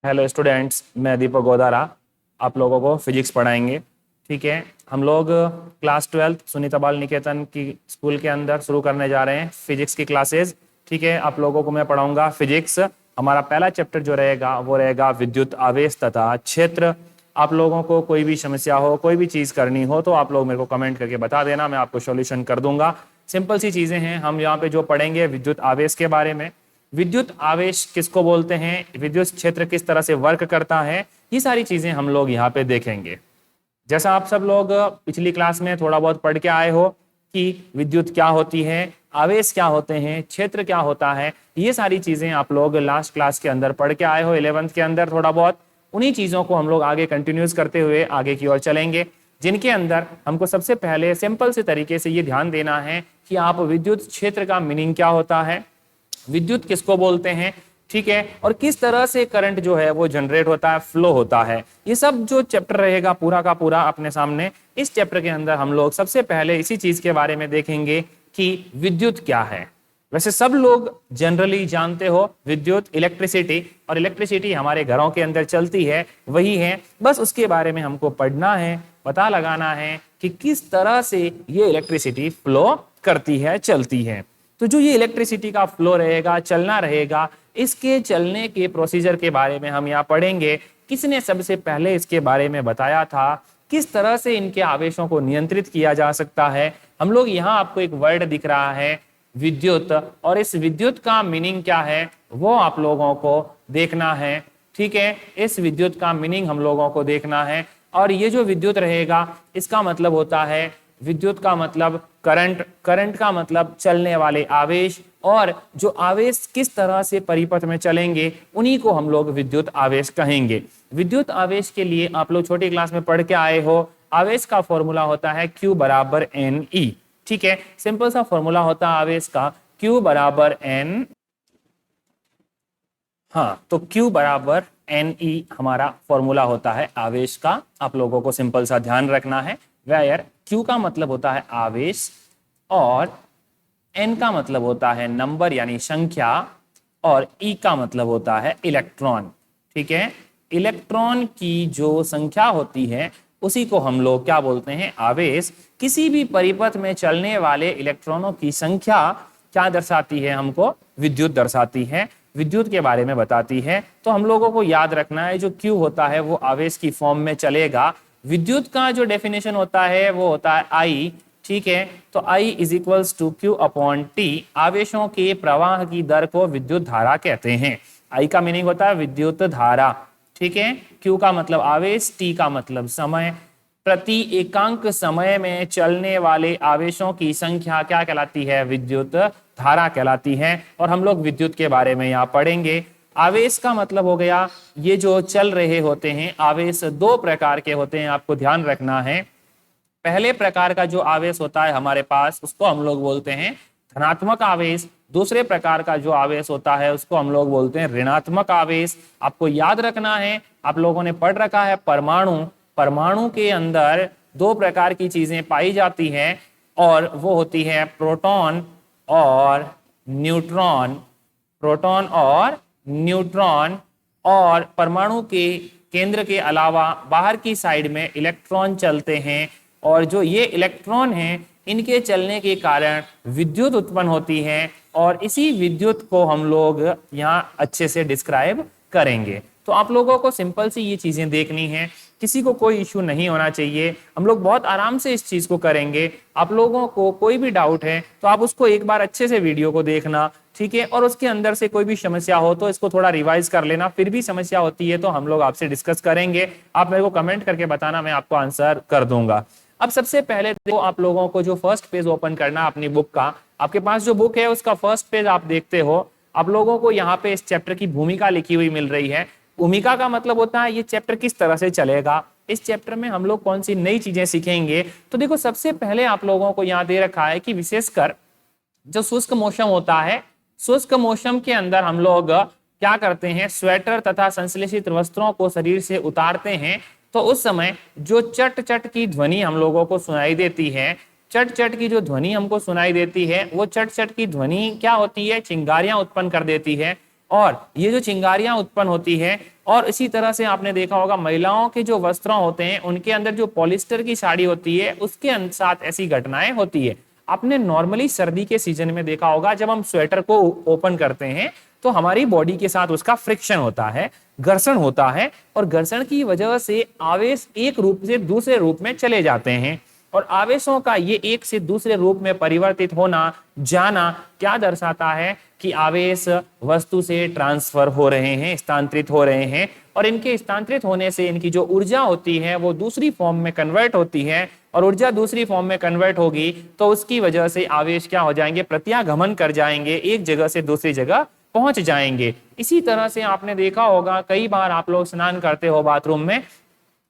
Hello students, मैं दीपक गोदारा आप लोगों को फिजिक्स पढ़ाएंगे। ठीक है, हम लोग क्लास 12 सुनीता बाल निकेतन की स्कूल के अंदर शुरू करने जा रहे हैं फिजिक्स की क्लासेस। ठीक है, आप लोगों को मैं पढ़ाऊंगा फिजिक्स। हमारा पहला चैप्टर जो रहेगा वो रहेगा विद्युत आवेश तथा क्षेत्र। आप लोगों को कोई भी समस्या हो, कोई भी चीज़ करनी हो तो आप लोग मेरे को कमेंट करके बता देना, मैं आपको सॉल्यूशन कर दूंगा। सिंपल सी चीज़ें हैं। हम यहाँ पे जो पढ़ेंगे विद्युत आवेश के बारे में, विद्युत आवेश किसको बोलते हैं, विद्युत क्षेत्र किस तरह से वर्क करता है, ये सारी चीजें हम लोग यहाँ पे देखेंगे। जैसा आप सब लोग पिछली क्लास में थोड़ा बहुत पढ़ के आए हो कि विद्युत क्या होती है, आवेश क्या होते हैं, क्षेत्र क्या होता है, ये सारी चीजें आप लोग लास्ट क्लास के अंदर पढ़ के आए हो 11th के अंदर थोड़ा बहुत। उन्हीं चीजों को हम लोग आगे कंटिन्यूस करते हुए आगे की ओर चलेंगे, जिनके अंदर हमको सबसे पहले सिंपल से तरीके से ये ध्यान देना है कि आप विद्युत क्षेत्र का मीनिंग क्या होता है, विद्युत किसको बोलते हैं, ठीक है, और किस तरह से करंट जो है वो जनरेट होता है, फ्लो होता है। ये सब जो चैप्टर रहेगा पूरा का पूरा अपने सामने, इस चैप्टर के अंदर हम लोग सबसे पहले इसी चीज के बारे में देखेंगे कि विद्युत क्या है। वैसे सब लोग जनरली जानते हो विद्युत इलेक्ट्रिसिटी, और इलेक्ट्रिसिटी हमारे घरों के अंदर चलती है, वही है। बस उसके बारे में हमको पढ़ना है, पता लगाना है कि किस तरह से ये इलेक्ट्रिसिटी फ्लो करती है, चलती है। तो जो ये इलेक्ट्रिसिटी का फ्लो रहेगा, चलना रहेगा, इसके चलने के प्रोसीजर के बारे में हम यहाँ पढ़ेंगे। किसने सबसे पहले इसके बारे में बताया था, किस तरह से इनके आवेशों को नियंत्रित किया जा सकता है। हम लोग यहाँ आपको एक वर्ड दिख रहा है विद्युत, और इस विद्युत का मीनिंग क्या है वो आप लोगों को देखना है। ठीक है, इस विद्युत का मीनिंग हम लोगों को देखना है। और ये जो विद्युत रहेगा इसका मतलब होता है, विद्युत का मतलब करंट, करंट का मतलब चलने वाले आवेश, और जो आवेश किस तरह से परिपथ में चलेंगे उन्हीं को हम लोग विद्युत आवेश कहेंगे। विद्युत आवेश के लिए आप लोग छोटी क्लास में पढ़ के आए हो, आवेश का फॉर्मूला होता है Q बराबर NE। ठीक है, सिंपल सा फॉर्मूला होता है आवेश का Q बराबर N, हाँ, तो Q बराबर NE हमारा फॉर्मूला होता है आवेश का। आप लोगों को सिंपल सा ध्यान रखना है, वेयर Q का मतलब होता है आवेश और N का मतलब होता है नंबर यानी संख्या, और E का मतलब होता है इलेक्ट्रॉन। ठीक है, इलेक्ट्रॉन की जो संख्या होती है उसी को हम लोग क्या बोलते हैं, आवेश। किसी भी परिपथ में चलने वाले इलेक्ट्रॉनों की संख्या क्या दर्शाती है, हमको विद्युत दर्शाती है, विद्युत के बारे में बताती है। तो हम लोगों को याद रखना है जो Q होता है वो आवेश की फॉर्म में चलेगा। विद्युत का जो डेफिनेशन होता है वो होता है I। ठीक है, तो I is equals to Q upon T, आवेशों के प्रवाह की दर को विद्युत धारा कहते हैं। I का मीनिंग होता है विद्युत धारा। ठीक है, Q का मतलब आवेश, T का मतलब समय। प्रति एकांक समय में चलने वाले आवेशों की संख्या क्या कहलाती है, विद्युत धारा कहलाती है। और हम लोग विद्युत के बारे में यहाँ पढ़ेंगे। आवेश का मतलब हो गया ये जो चल रहे होते हैं, आवेश दो प्रकार के होते हैं, आपको ध्यान रखना है। पहले प्रकार का जो आवेश होता है हमारे पास उसको हम लोग बोलते हैं धनात्मक आवेश। दूसरे प्रकार का जो आवेश होता है उसको हम लोग बोलते हैं ऋणात्मक आवेश। आपको याद रखना है, आप लोगों ने पढ़ रखा है परमाणु, परमाणु के अंदर दो प्रकार की चीजें पाई जाती हैं, और वो होती है प्रोटॉन और न्यूट्रॉन, प्रोटॉन और न्यूट्रॉन। और परमाणु के केंद्र के अलावा बाहर की साइड में इलेक्ट्रॉन चलते हैं, और जो ये इलेक्ट्रॉन हैं इनके चलने के कारण विद्युत उत्पन्न होती है, और इसी विद्युत को हम लोग यहाँ अच्छे से डिस्क्राइब करेंगे। तो आप लोगों को सिंपल सी ये चीजें देखनी है, किसी को कोई इश्यू नहीं होना चाहिए। हम लोग बहुत आराम से इस चीज को करेंगे। आप लोगों को कोई भी डाउट है तो आप उसको एक बार अच्छे से वीडियो को देखना, ठीक है, और उसके अंदर से कोई भी समस्या हो तो इसको थोड़ा रिवाइज कर लेना। फिर भी समस्या होती है तो हम लोग आपसे डिस्कस करेंगे, आप मेरे को कमेंट करके बताना, मैं आपको आंसर कर दूंगा। अब सबसे पहले तो आप लोगों को जो फर्स्ट पेज ओपन करना अपनी बुक का, आपके पास जो बुक है उसका फर्स्ट पेज आप देखते हो। आप लोगों को यहाँ पे इस चैप्टर की भूमिका लिखी हुई मिल रही है। भूमिका का मतलब होता है ये चैप्टर किस तरह से चलेगा, इस चैप्टर में हम लोग कौन सी नई चीजें सीखेंगे। तो देखो सबसे पहले आप लोगों को यहाँ दे रखा है कि विशेषकर जो शुष्क मौसम होता है, शुष्क मौसम के अंदर हम लोग क्या करते हैं, स्वेटर तथा संश्लेषित वस्त्रों को शरीर से उतारते हैं। तो उस समय जो चट चट की ध्वनि हम लोगों को सुनाई देती है, चट चट की जो ध्वनि हमको सुनाई देती है, वो चट चट की ध्वनि क्या होती है, चिंगारियां उत्पन्न कर देती है। और ये जो चिंगारियां उत्पन्न होती है, और इसी तरह से आपने देखा होगा महिलाओं के जो वस्त्र होते हैं उनके अंदर जो पॉलिस्टर की साड़ी होती है उसके साथ ऐसी घटनाएं होती है। आपने नॉर्मली सर्दी के सीजन में देखा होगा जब हम स्वेटर को ओपन करते हैं तो हमारी बॉडी के साथ उसका फ्रिक्शन होता है, घर्षण होता है, और घर्षण की वजह से आवेश एक रूप से दूसरे रूप में चले जाते हैं। और आवेशों का ये एक से दूसरे रूप में परिवर्तित होना जाना क्या दर्शाता है कि आवेश वस्तु से ट्रांसफर हो रहे हैं, स्थानांतरित हो रहे हैं, और इनके स्थानांतरित होने से इनकी जो ऊर्जा होती है वो दूसरी फॉर्म में कन्वर्ट होती है, और ऊर्जा दूसरी फॉर्म में कन्वर्ट होगी तो उसकी वजह से आवेश क्या हो जाएंगे, प्रत्यागमन कर जाएंगे, एक जगह से दूसरी जगह पहुंच जाएंगे। इसी तरह से आपने देखा होगा कई बार आप लोग स्नान करते हो बाथरूम में,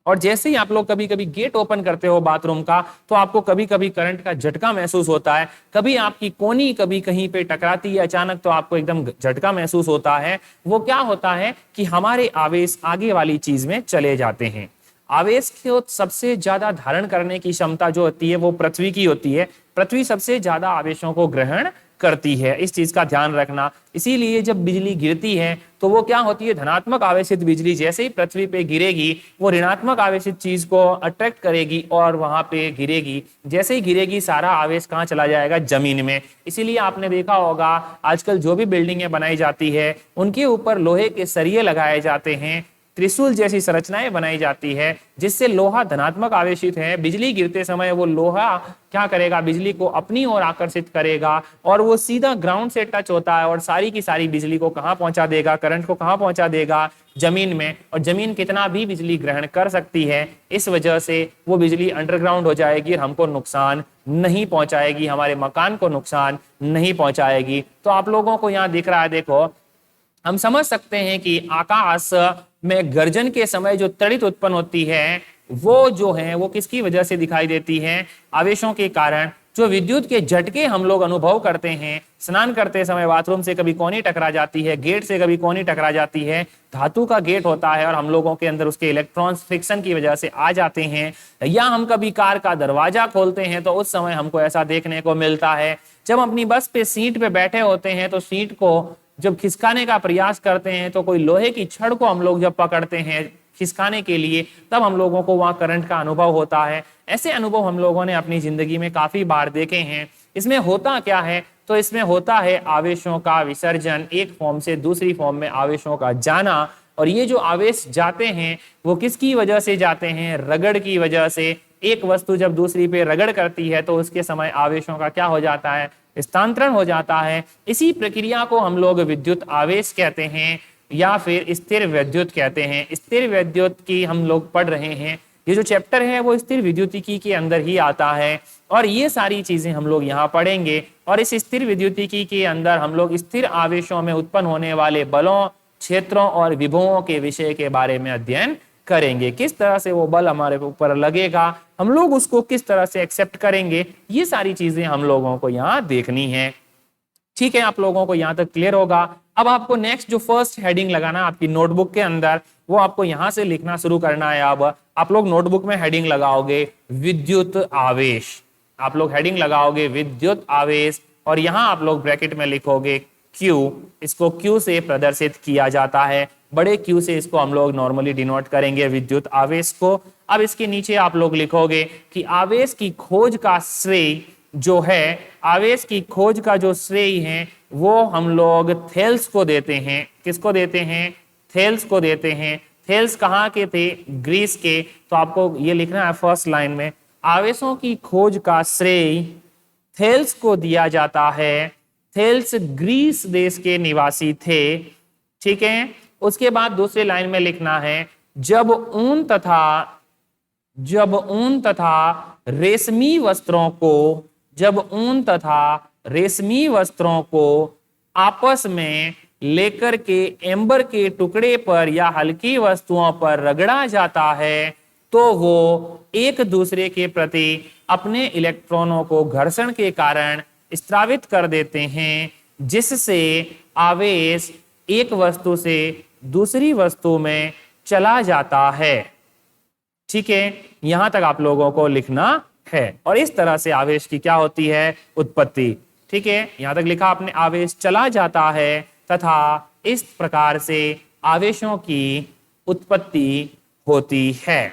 और जैसे ही आप लोग कभी कभी गेट ओपन करते हो बाथरूम का तो आपको कभी कभी करंट का झटका महसूस होता है, कभी आपकी कोनी कभी कहीं पे टकराती है अचानक तो आपको एकदम झटका महसूस होता है। वो क्या होता है कि हमारे आवेश आगे वाली चीज में चले जाते हैं। आवेश को सबसे ज्यादा धारण करने की क्षमता जो होती है वो पृथ्वी की होती है। पृथ्वी सबसे ज्यादा आवेशों को ग्रहण करती है, इस चीज का ध्यान रखना। इसीलिए जब बिजली गिरती है तो वो क्या होती है, धनात्मक आवेशित बिजली जैसे ही पृथ्वी पे गिरेगी वो ऋणात्मक आवेशित चीज को अट्रैक्ट करेगी और वहां पे गिरेगी। जैसे ही गिरेगी सारा आवेश कहाँ चला जाएगा, जमीन में। इसीलिए आपने देखा होगा आजकल जो भी बिल्डिंगें बनाई जाती है उनके ऊपर लोहे के सरिये लगाए जाते हैं, त्रिशूल जैसी संरचनाएं बनाई जाती है जिससे लोहा धनात्मक आवेशित है। बिजली गिरते समय वो लोहा क्या करेगा, बिजली को अपनी ओर आकर्षित करेगा और वो सीधा ग्राउंड से टच होता है और सारी की सारी बिजली को कहां पहुंचा देगा, करंट को कहां पहुंचा देगा, जमीन में। और जमीन कितना भी बिजली ग्रहण कर सकती है, इस वजह से वो बिजली अंडरग्राउंड हो जाएगी, हमको नुकसान नहीं पहुंचाएगी, हमारे मकान को नुकसान नहीं पहुंचाएगी। तो आप लोगों को यहाँ दिख रहा है, देखो हम समझ सकते हैं कि आकाश में गर्जन के समय जो तड़ित उत्पन्न होती है वो जो है वो किसकी वजह से दिखाई देती है, आवेशों के कारण। जो विद्युत के झटके हम लोग अनुभव करते हैं, स्नान करते समय बाथरूम से कभी कोनी टकरा जाती है, गेट से कभी कोनी टकरा जाती है, धातु का गेट होता है और हम लोगों के अंदर उसके इलेक्ट्रॉन्स फ्रिक्शन की वजह से आ जाते हैं, या हम कभी कार का दरवाजा खोलते हैं तो उस समय हमको ऐसा देखने को मिलता है। जब अपनी बस पे सीट पे बैठे होते हैं तो सीट को जब खिसकाने का प्रयास करते हैं तो कोई लोहे की छड़ को हम लोग जब पकड़ते हैं खिसकाने के लिए तब हम लोगों को वहां करंट का अनुभव होता है। ऐसे अनुभव हम लोगों ने अपनी जिंदगी में काफी बार देखे हैं। इसमें होता क्या है, तो इसमें होता है आवेशों का विसर्जन, एक फॉर्म से दूसरी फॉर्म में आवेशों का जाना। और ये जो आवेश जाते हैं वो किसकी वजह से जाते हैं, रगड़ की वजह से। एक वस्तु जब दूसरी पे रगड़ करती है तो उसके समय आवेशों का क्या हो जाता है, स्थानांतरण हो जाता है। इसी प्रक्रिया को हम लोग विद्युत आवेश कहते हैं या फिर स्थिर विद्युत कहते हैं। स्थिर विद्युत की हम लोग पढ़ रहे हैं, ये जो चैप्टर है वो स्थिर विद्युतिकी के अंदर ही आता है और ये सारी चीजें हम लोग यहाँ पढ़ेंगे। और इस स्थिर विद्युतिकी के अंदर हम लोग स्थिर आवेशों में उत्पन्न होने वाले बलों, क्षेत्रों और विभवों के विषय के बारे में अध्ययन करेंगे। किस तरह से वो बल हमारे ऊपर लगेगा, हम लोग उसको किस तरह से एक्सेप्ट करेंगे, ये सारी चीजें हम लोगों को यहाँ देखनी है। ठीक है, आप लोगों को यहाँ तक क्लियर होगा। अब आपको नेक्स्ट जो फर्स्ट हेडिंग लगाना आपकी नोटबुक के अंदर, वो आपको यहाँ से लिखना शुरू करना है। अब आप लोग नोटबुक में हेडिंग लगाओगे विद्युत आवेश, आप लोग हेडिंग लगाओगे विद्युत आवेश और यहाँ आप लोग ब्रैकेट में लिखोगे Q। इसको Q से प्रदर्शित किया जाता है, बड़े Q से इसको हम लोग नॉर्मली डिनोट करेंगे विद्युत आवेश को। अब इसके नीचे आप लोग लिखोगे कि आवेश की खोज का श्रेय जो है, आवेश की खोज का जो श्रेय है वो हम लोग थेल्स को देते हैं। किसको देते हैं, थेल्स को देते हैं। थेल्स कहाँ के थे, ग्रीस के। तो आपको ये लिखना है फर्स्ट लाइन में, आवेशों की खोज का श्रेय थेल्स को दिया जाता है। थेल्स ग्रीस देश के निवासी थे। ठीक है, उसके बाद दूसरी लाइन में लिखना है, जब ऊन तथा रेशमी वस्त्रों को, जब ऊन तथा रेशमी वस्त्रों को आपस में लेकर के एम्बर के टुकड़े पर या हल्की वस्तुओं पर रगड़ा जाता है तो वो एक दूसरे के प्रति अपने इलेक्ट्रॉनों को घर्षण के कारण स्रावित कर देते हैं, जिससे आवेश एक वस्तु से दूसरी वस्तु में चला जाता है। ठीक है, यहां तक आप लोगों को लिखना है। और इस तरह से आवेश की क्या होती है, उत्पत्ति। ठीक है, यहां तक लिखा आपने, आवेश चला जाता है तथा इस प्रकार से आवेशों की उत्पत्ति होती है।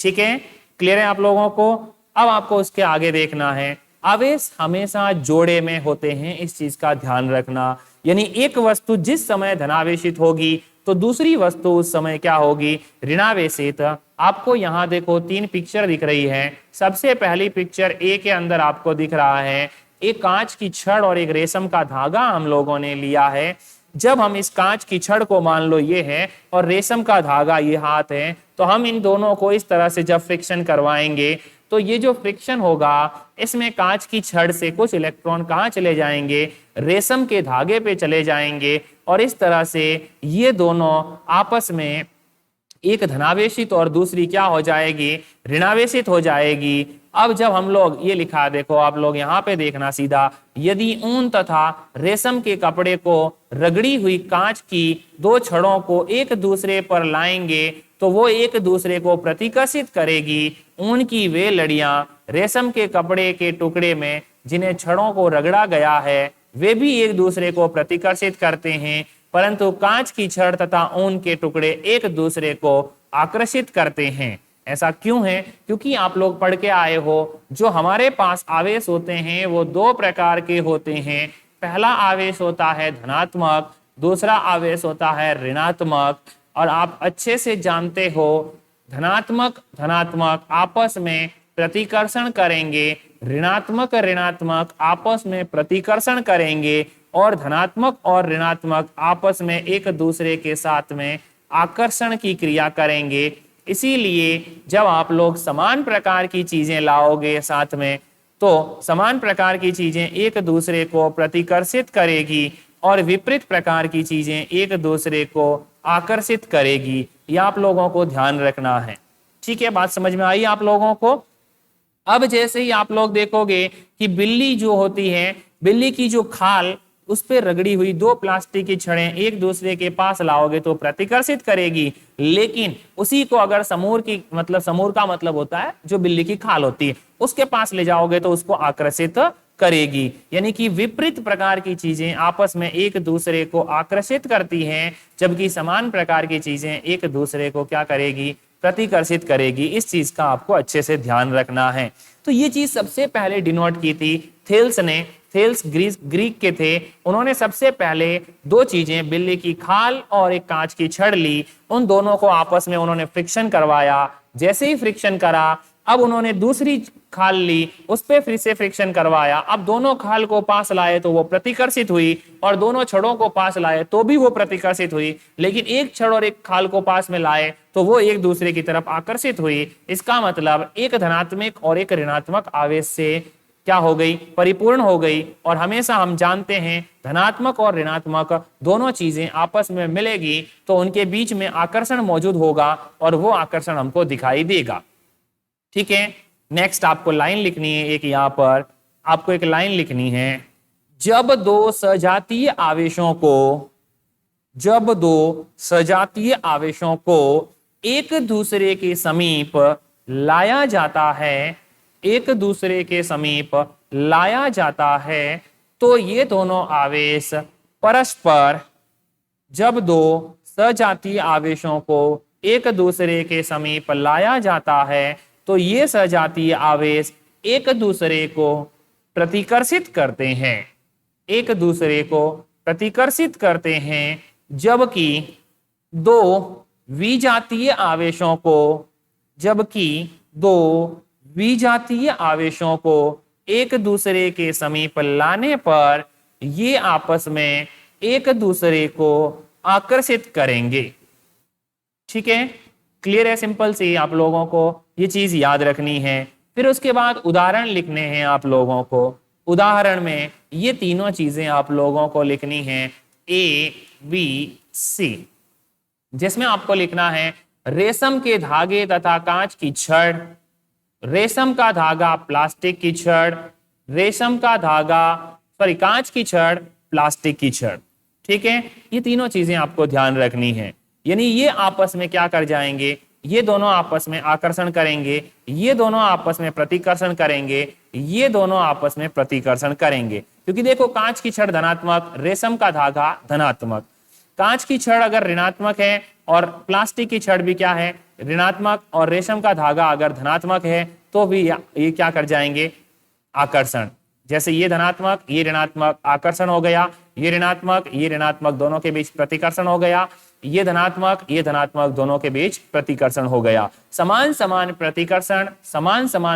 ठीक है, क्लियर है आप लोगों को? अब आपको उसके आगे देखना है, आवेश हमेशा जोड़े में होते हैं, इस चीज का ध्यान रखना। यानी एक वस्तु जिस समय धनावेशित होगी तो दूसरी वस्तु उस समय क्या होगी, ऋणावेशित। आपको यहाँ देखो 3 पिक्चर दिख रही है। सबसे पहली पिक्चर ए के अंदर आपको दिख रहा है एक कांच की छड़ और एक रेशम का धागा हम लोगों ने लिया है। जब हम इस कांच की छड़ को मान लो ये है और रेशम का धागा ये हाथ है, तो हम इन दोनों को इस तरह से जब फ्रिक्शन करवाएंगे तो ये जो फ्रिक्शन होगा इसमें कांच की छड़ से कुछ इलेक्ट्रॉन कहाँ चले जाएंगे, रेशम के धागे पे चले जाएंगे और इस तरह से ये दोनों आपस में एक धनावेशित और दूसरी क्या हो जाएगी, ऋणावेशित हो जाएगी। अब जब हम लोग ये लिखा देखो आप लोग यहाँ पे देखना सीधा, यदि ऊन तथा रेशम के कपड़े को रगड़ी हुई कांच की 2 छड़ों को एक दूसरे पर लाएंगे तो वो एक दूसरे को प्रतिकर्षित करेगी। ऊन की वे लड़ियां रेशम के कपड़े के टुकड़े में जिन्हें छड़ों को रगड़ा गया है वे भी एक दूसरे को प्रतिकर्षित करते हैं, परंतु कांच की छड़ तथा ऊन के टुकड़े एक दूसरे को आकर्षित करते हैं। ऐसा क्यों है? क्योंकि आप लोग पढ़ के आए हो जो हमारे पास आवेश होते हैं वो 2 प्रकार के होते हैं। पहला आवेश होता है धनात्मक, दूसरा आवेश होता है ऋणात्मक। और आप अच्छे से जानते हो धनात्मक आपस में प्रतिकर्षण करेंगे, ऋणात्मक आपस में प्रतिकर्षण करेंगे और धनात्मक और ऋणात्मक आपस में एक दूसरे के साथ में आकर्षण की क्रिया करेंगे। इसीलिए जब आप लोग समान प्रकार की चीजें लाओगे साथ में तो समान प्रकार की चीजें एक दूसरे को प्रतिकर्षित करेगी और विपरीत प्रकार की चीजें एक दूसरे को आकर्षित करेगी। ये आप लोगों को ध्यान रखना है। ठीक है, बात समझ में आई आप लोगों को? अब जैसे ही आप लोग देखोगे कि बिल्ली जो होती है, बिल्ली की जो खाल उस पे रगड़ी हुई 2 प्लास्टिक की छड़ें एक दूसरे के पास लाओगे तो प्रतिकर्षित करेगी, लेकिन उसी को अगर समूर का मतलब होता है जो बिल्ली की खाल होती है, उसके पास ले जाओगे तो उसको आकर्षित करेगी। यानी कि विपरीत प्रकार की चीजें आपस में एक दूसरे को आकर्षित करती हैं, जबकि समान प्रकार की चीजें एक दूसरे को क्या करेगी, प्रतिकर्षित करेगी। इस चीज का आपको अच्छे से ध्यान रखना है। तो ये चीज सबसे पहले डिनोट की थी थेल्स ने। थेल्स ग्रीक के थे, उन्होंने सबसे पहले 2 चीजें, बिल्ली की खाल और एक कांच की छड़ ली, उन दोनों को आपस में उन्होंने फ्रिक्शन करवाया। जैसे ही फ्रिक्शन करा, अब उन्होंने दूसरी खाल ली, उस पे फिर से फ्रिक्शन करवाया। अब दोनों खाल को पास लाए तो वो प्रतिकर्षित हुई और दोनों छड़ों को पास लाए तो भी वो प्रतिकर्षित हुई, लेकिन एक छड़ और एक खाल को पास में लाए तो वो एक दूसरे की तरफ आकर्षित हुई। इसका मतलब एक धनात्मक और एक ऋणात्मक आवेश से क्या हो गई, परिपूर्ण हो गई। और हमेशा हम जानते हैं धनात्मक और ऋणात्मक दोनों चीजें आपस में मिलेगी तो उनके बीच में आकर्षण मौजूद होगा और वो आकर्षण हमको दिखाई देगा। ठीक है, नेक्स्ट आपको लाइन लिखनी है। एक यहाँ पर आपको एक लाइन लिखनी है, जब 2 सजातीय आवेशों को एक दूसरे के समीप लाया जाता है, तो ये दोनों आवेश परस्पर, जब 2 सजातीय आवेशों को एक दूसरे के समीप लाया जाता है तो ये सजातीय आवेश एक दूसरे को प्रतिकर्षित करते हैं, जबकि 2 विजातीय आवेशों को एक दूसरे के समीप लाने पर ये आपस में एक दूसरे को आकर्षित करेंगे। ठीक है, क्लियर है? सिंपल सी आप लोगों को ये चीज याद रखनी है। फिर उसके बाद उदाहरण लिखने हैं आप लोगों को। उदाहरण में ये तीनों चीजें आप लोगों को लिखनी है, A, B, C, जिसमें आपको लिखना है रेशम के धागे तथा कांच की छड़, रेशम का धागा प्लास्टिक की छड़, कांच की छड़ प्लास्टिक की छड़। ठीक है, ये तीनों चीजें आपको ध्यान रखनी है। यानी ये आपस में क्या कर जाएंगे, ये दोनों आपस में आकर्षण करेंगे, ये दोनों आपस में प्रतिकर्षण करेंगे, ये दोनों आपस में प्रतिकर्षण करेंगे। क्योंकि देखो कांच की छड़ धनात्मक, रेशम का धागा धनात्मक, कांच की छड़ अगर ऋणात्मक है और प्लास्टिक की छड़ भी क्या है, ऋणात्मक, और रेशम का धागा अगर धनात्मक है तो भी ये क्या कर जाएंगे, आकर्षण। जैसे ये धनात्मक ये ऋणात्मक, आकर्षण हो गया, ये ऋणात्मक दोनों के बीच प्रतिकर्षण हो गया, ये धनात्मक दोनों के बीच प्रतिकर्षण हो गया। समान समान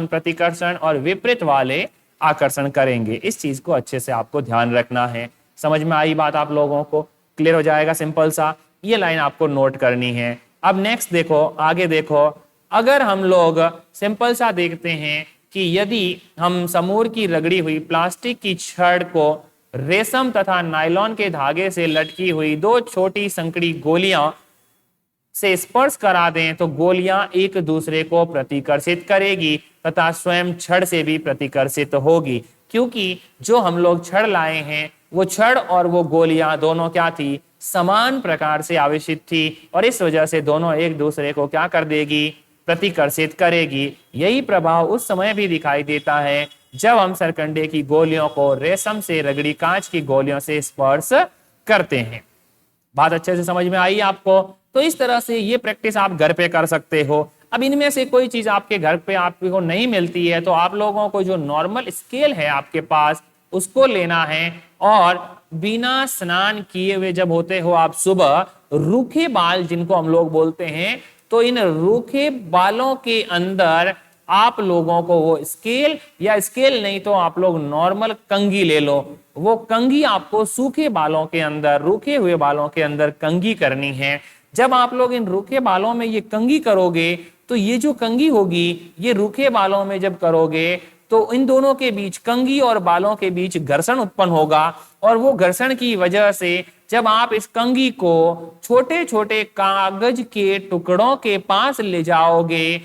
प्रतिकर्षण और विपरीत वाले आकर्षण करेंगे। इस चीज को अच्छे से आपको ध्यान रखना है। समझ में आई बात आप लोगों को? क्लियर हो जाएगा सिंपल सा। ये लाइन आपको नोट करनी है। अब नेक्स्ट देखो, आगे देखो, अगर हम लोग सिंपल सा देखते हैं कि यदि हम समूर की रगड़ी हुई प्लास्टिक की छड़ को रेशम तथा नायलॉन के धागे से लटकी हुई दो छोटी संकड़ी गोलियां से स्पर्श करा दें तो गोलियां एक दूसरे को प्रतिकर्षित करेगी तथा स्वयं छड़ से भी प्रतिकर्षित होगी, क्योंकि जो हम लोग छड़ लाए हैं वो छड़ और वो गोलियां दोनों क्या थी, समान प्रकार से आवेशित थी, और इस वजह से दोनों एक दूसरे को क्या कर देगी, प्रतिकर्षित करेगी। यही प्रभाव उस समय भी दिखाई देता है जब हम सरकंडे की गोलियों को रेशम से रगड़ी कांच की गोलियों से स्पर्श करते हैं। बात अच्छे से समझ में आई आपको? तो इस तरह से ये प्रैक्टिस आप घर पे कर सकते हो। अब इनमें से कोई चीज आपके घर पे आपको नहीं मिलती है तो आप लोगों को जो नॉर्मल स्केल है आपके पास उसको लेना है, और बिना स्नान किए हुए जब होते हो आप सुबह, रूखे बाल जिनको हम लोग बोलते हैं, तो इन रूखे बालों के अंदर आप लोगों को वो स्केल, या स्केल नहीं तो आप लोग नॉर्मल कंघी ले लो, वो कंघी आपको सूखे बालों के अंदर, रूखे हुए बालों के अंदर कंघी करनी है। जब आप लोग इन रूखे बालों में ये कंघी करोगे तो ये जो कंघी होगी ये रूखे बालों में जब करोगे तो इन दोनों के बीच, कंघी और बालों के बीच घर्षण उत्पन्न होगा, और वो घर्षण की वजह से जब आप इस कंघी को छोटे छोटे कागज के टुकड़ों के पास ले जाओगे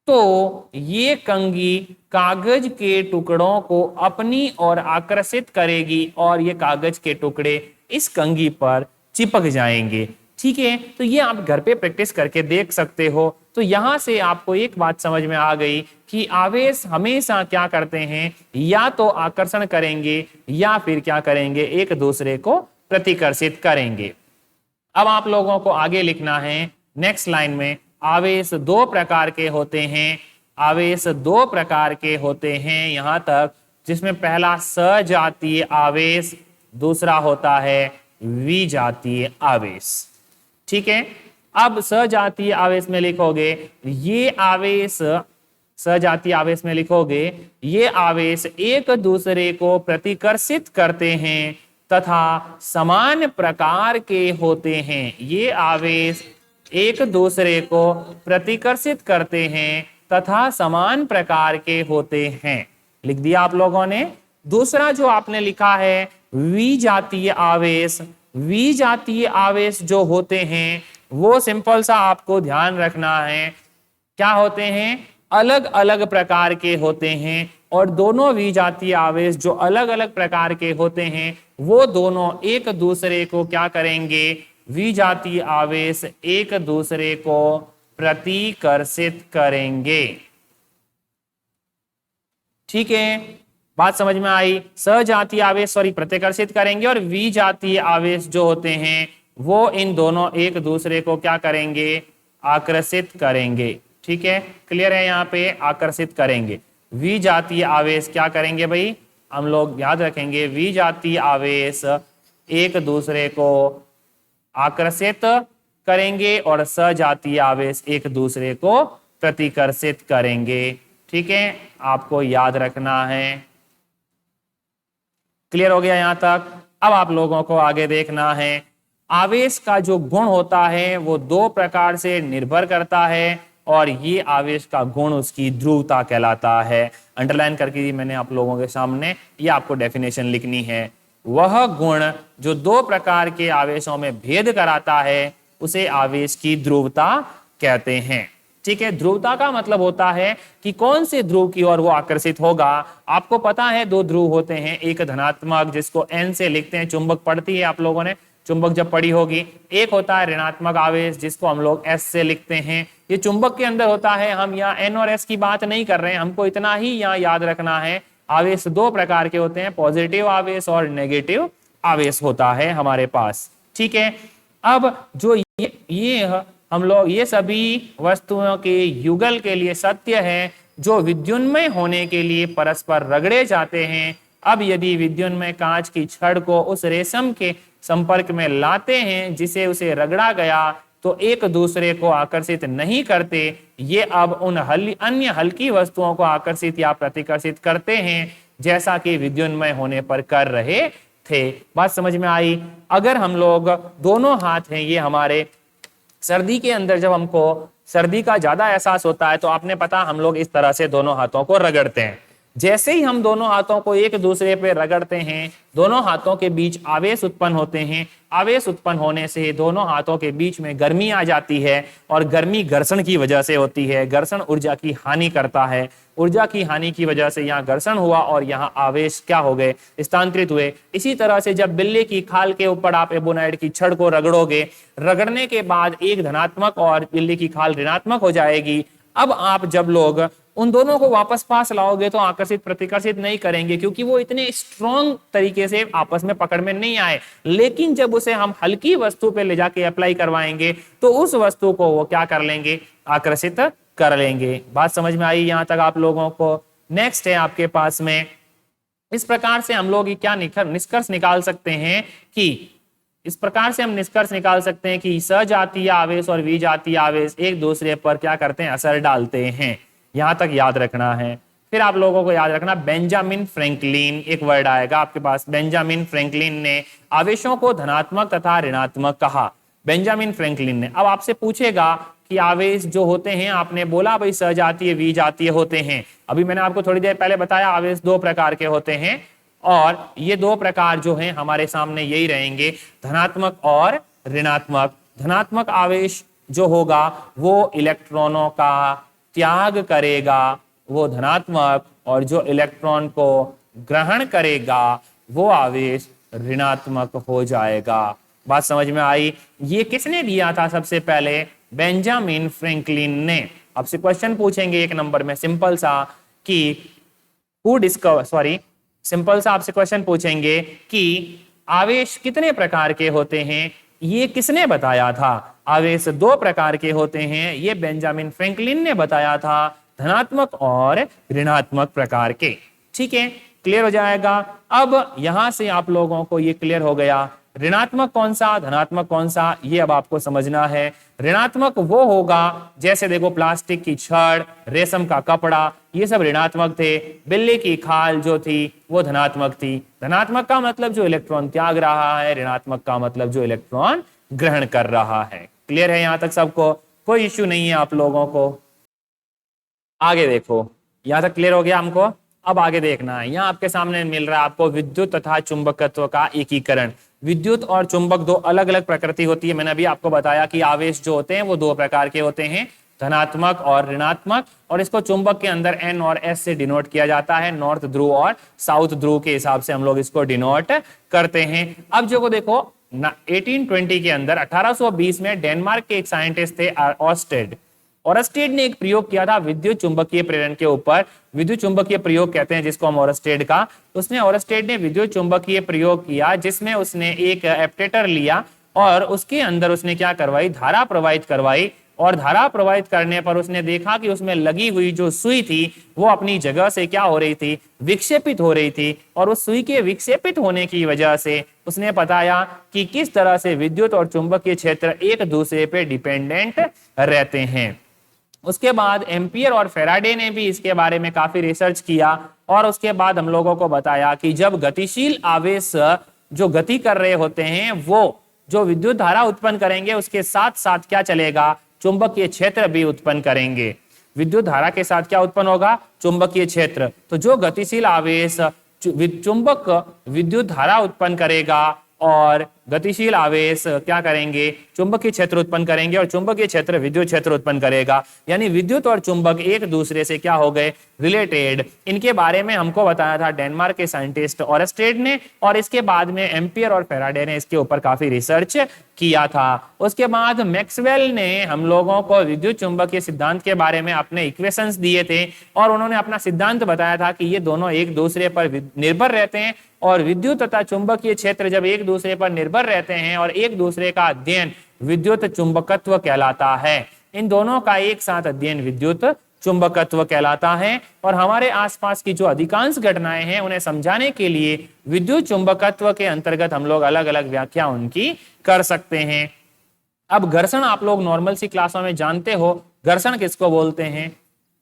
तो ये कंघी कागज के टुकड़ों को अपनी ओर आकर्षित करेगी और ये कागज के टुकड़े इस कंघी पर चिपक जाएंगे। ठीक है, तो ये आप घर पे प्रैक्टिस करके देख सकते हो। तो यहां से आपको एक बात समझ में आ गई कि आवेश हमेशा क्या करते हैं, या तो आकर्षण करेंगे या फिर क्या करेंगे, एक दूसरे को प्रतिकर्षित करेंगे। अब आप लोगों को आगे लिखना है नेक्स्ट लाइन में, आवेश दो प्रकार के होते हैं, आवेश दो प्रकार के होते हैं यहां तक, जिसमें पहला सजातीय आवेश, दूसरा होता है विजातीय आवेश। ठीक है, अब सजातीय आवेश में लिखोगे ये आवेश, सजातीय आवेश में लिखोगे ये आवेश एक दूसरे को प्रतिकर्षित करते हैं तथा समान प्रकार के होते हैं। ये आवेश एक दूसरे को प्रतिकर्षित करते हैं तथा समान प्रकार के होते हैं। लिख दिया आप लोगों ने। दूसरा जो आपने लिखा है विजातीय आवेश, विजातीय आवेश जो होते हैं वो सिंपल सा आपको ध्यान रखना है, क्या होते हैं, अलग अलग प्रकार के होते हैं, और दोनों विजातीय आवेश जो अलग अलग प्रकार के होते हैं वो दोनों एक दूसरे को क्या करेंगे, विजातीय आवेश एक दूसरे को प्रतिकर्षित करेंगे। ठीक है, बात समझ में आई? सजातीय आवेश प्रतिकर्षित करेंगे, और विजातीय आवेश जो होते हैं वो इन दोनों एक दूसरे को क्या करेंगे, आकर्षित करेंगे। ठीक है, क्लियर है? यहाँ पे आकर्षित करेंगे। विजातीय आवेश क्या करेंगे भाई, हम लोग याद रखेंगे, विजातीय आवेश एक दूसरे को आकर्षित करेंगे और सजातीय आवेश एक दूसरे को प्रतिकर्षित करेंगे। ठीक है, आपको याद रखना है। क्लियर हो गया यहां तक? अब आप लोगों को आगे देखना है, आवेश का जो गुण होता है वो दो प्रकार से निर्भर करता है, और ये आवेश का गुण उसकी ध्रुवता कहलाता है। अंडरलाइन करके मैंने आप लोगों के सामने ये आपको डेफिनेशन लिखनी है। वह गुण जो दो प्रकार के आवेशों में भेद कराता है उसे आवेश की ध्रुवता कहते हैं। ठीक है, ध्रुवता का मतलब होता है कि कौन से ध्रुव की ओर वो आकर्षित होगा। आपको पता है दो ध्रुव होते हैं, एक धनात्मक जिसको N से लिखते हैं, चुंबक पढ़ती है आप लोगों ने, चुंबक जब पढ़ी होगी। एक होता है ऋणात्मक आवेश जिसको हम लोग S से लिखते हैं। ये चुंबक के अंदर होता है, हम यहाँ N और S की बात नहीं कर रहे हैं, हमको इतना ही यहाँ याद रखना है। आवेश दो प्रकार के होते हैं, पॉजिटिव आवेश और नेगेटिव आवेश होता है हमारे पास। ठीक है, अब जो ये हम लोग ये सभी वस्तुओं के युगल के लिए सत्य है जो विद्युन्मय होने के लिए परस्पर रगड़े जाते हैं। अब यदि विद्युन्मय कांच की छड़ को उस रेशम के संपर्क में लाते हैं जिसे उसे रगड़ा गया तो एक दूसरे को आकर्षित नहीं करते, ये अब उन अन्य हल्की वस्तुओं को आकर्षित या प्रतिकर्षित करते हैं जैसा कि विद्युन्मय होने पर कर रहे थे। बात समझ में आई? अगर हम लोग दोनों हाथ हैं, ये हमारे सर्दी के अंदर जब हमको सर्दी का ज्यादा एहसास होता है तो आपने पता हम लोग इस तरह से दोनों हाथों को रगड़ते हैं। जैसे ही हम दोनों हाथों को एक दूसरे पे रगड़ते हैं दोनों हाथों के बीच आवेश उत्पन्न होते हैं। आवेश उत्पन्न होने से दोनों हाथों के बीच में गर्मी आ जाती है और गर्मी घर्षण की वजह से होती है। घर्षण ऊर्जा की हानि करता है। ऊर्जा की हानि की वजह से यहाँ घर्षण हुआ और यहाँ आवेश क्या हो गए, स्थानांतरित हुए। इसी तरह से जब बिल्ली की खाल के ऊपर आप एबोनाइड की छड़ को रगड़ोगे, रगड़ने के बाद एक धनात्मक और बिल्ली की खाल ऋणात्मक हो जाएगी। अब आप जब लोग उन दोनों को वापस पास लाओगे तो आकर्षित प्रतिकर्षित नहीं करेंगे क्योंकि वो इतने स्ट्रॉन्ग तरीके से आपस में पकड़ में नहीं आए। लेकिन जब उसे हम हल्की वस्तु पे ले जाके अप्लाई करवाएंगे तो उस वस्तु को वो क्या कर लेंगे, आकर्षित कर लेंगे। बात समझ में आई यहां तक आप लोगों को? नेक्स्ट है आपके पास में, इस प्रकार से हम लोग क्या निष्कर्ष निकाल सकते हैं कि इस प्रकार से हम निष्कर्ष निकाल सकते हैं कि सजातीय आवेश और विजातीय आवेश एक दूसरे पर क्या करते हैं, असर डालते हैं। यहां तक याद रखना है। फिर आप लोगों को याद रखना बेंजामिन फ्रैंकलिन, एक वर्ड आएगा आपके पास। बेंजामिन फ्रैंकलिन ने आवेशों को धनात्मक तथा ऋणात्मक कहा। बेंजामिन फ्रैंकलिन ने। अब आपसे पूछेगा कि आवेश जो होते हैं, आपने बोला भाई सजातीय विजातीय होते हैं। अभी मैंने आपको थोड़ी देर पहले बताया आवेश दो प्रकार के होते हैं और ये दो प्रकार जो हैं हमारे सामने यही रहेंगे, धनात्मक और ऋणात्मक। धनात्मक आवेश जो होगा वो इलेक्ट्रॉनों का त्याग करेगा, वो धनात्मक, और जो इलेक्ट्रॉन को ग्रहण करेगा वो आवेश ऋणात्मक हो जाएगा। बात समझ में आई? ये किसने दिया था सबसे पहले? बेंजामिन फ्रैंकलिन ने। आपसे क्वेश्चन पूछेंगे एक नंबर में सिंपल सा कि सिंपल सा आपसे क्वेश्चन पूछेंगे कि आवेश कितने प्रकार के होते हैं, ये किसने बताया था? आवेश दो प्रकार के होते हैं, ये बेंजामिन फ्रैंकलिन ने बताया था, धनात्मक और ऋणात्मक प्रकार के। ठीक है, क्लियर हो जाएगा। अब यहां से आप लोगों को ये क्लियर हो गया ऋणात्मक कौन सा, धनात्मक कौन सा, ये अब आपको समझना है। ऋणात्मक वो होगा जैसे देखो प्लास्टिक की छड़, रेशम का कपड़ा, ये सब ऋणात्मक थे। बिल्ली की खाल जो थी वो धनात्मक थी। धनात्मक का मतलब जो इलेक्ट्रॉन त्याग रहा है, ऋणात्मक का मतलब जो इलेक्ट्रॉन ग्रहण कर रहा है। क्लियर है यहां तक सबको? कोई इश्यू नहीं है आप लोगों को? आगे देखो, यहां तक क्लियर हो गया हमको। अब आगे देखना है, यहाँ आपके सामने मिल रहा है आपको विद्युत तथा चुंबकत्व का एकीकरण। विद्युत और चुंबक दो अलग अलग प्रकृति होती है। मैंने अभी आपको बताया कि आवेश जो होते हैं वो दो प्रकार के होते हैं, धनात्मक और ऋणात्मक, और इसको चुंबक के अंदर N और S से डिनोट किया जाता है। नॉर्थ ध्रुव और साउथ ध्रुव के हिसाब से हम लोग इसको डिनोट करते हैं। अब जो को देखो 1820 के अंदर 1820 में डेनमार्क के एक साइंटिस्ट थे ऑरस्टेड ने एक प्रयोग किया था विद्युत चुंबकीय प्रेरण के ऊपर। विद्युत चुंबकीय प्रयोग कहते हैं जिसको हम ऑरस्टेड का। ऑरस्टेड ने विद्युत चुंबकीय प्रयोग किया जिसमें उसने एक एप्टेटर लिया और उसके अंदर उसने क्या करवाई, धारा प्रवाहित करवाई। और धारा प्रवाहित करने पर उसने देखा कि उसमें लगी हुई जो सुई थी वो अपनी जगह से क्या हो रही थी, विक्षेपित हो रही थी। और उस सुई के विक्षेपित होने की वजह से उसने बताया कि किस तरह से विद्युत और चुंबकीय क्षेत्र एक दूसरे पे डिपेंडेंट रहते हैं। उसके बाद एम्पियर और फेराडे ने भी इसके बारे में काफी रिसर्च किया और उसके बाद हम लोगों को बताया कि जब गतिशील आवेश जो गति कर रहे होते हैं वो जो विद्युत धारा उत्पन्न करेंगे उसके साथ साथ क्या चलेगा, चुंबकीय क्षेत्र भी उत्पन्न करेंगे। विद्युत धारा के साथ क्या उत्पन्न होगा, चुंबकीय क्षेत्र। तो जो गतिशील आवेश चुंबक विद्युत धारा उत्पन्न करेगा और गतिशील आवेश क्या करेंगे, चुंबकीय क्षेत्र उत्पन्न करेंगे और चुंबकीय क्षेत्र विद्युत क्षेत्र उत्पन्न करेगा। यानी विद्युत और चुंबक एक दूसरे से क्या हो गए, रिलेटेड। इनके बारे में हमको बताया था डेनमार्क के साइंटिस्ट ऑरस्टेड ने और इसके बाद में एम्पियर और फेराडे ने इसके ऊपर काफी रिसर्च किया था। उसके बाद मैक्सवेल ने हम लोगों को विद्युत चुंबकीय सिद्धांत के बारे में अपने इक्वेशंस दिए थे और उन्होंने अपना सिद्धांत बताया था कि ये दोनों एक दूसरे पर निर्भर रहते हैं और विद्युत तथा चुंबकीय क्षेत्र जब एक दूसरे पर निर्भर रहते हैं और एक दूसरे का अध्ययन विद्युत चुंबकत्व कहलाता है। इन दोनों का एक साथ अध्ययन विद्युत चुंबकत्व कहलाता है और हमारे आसपास की जो अधिकांश घटनाएं हैं उन्हें समझाने के लिए विद्युत चुंबकत्व के अंतर्गत हम लोग अलग अलग व्याख्या उनकी कर सकते हैं। अब घर्षण आप लोग नॉर्मल सी क्लासों में जानते हो, घर्षण किसको बोलते हैं?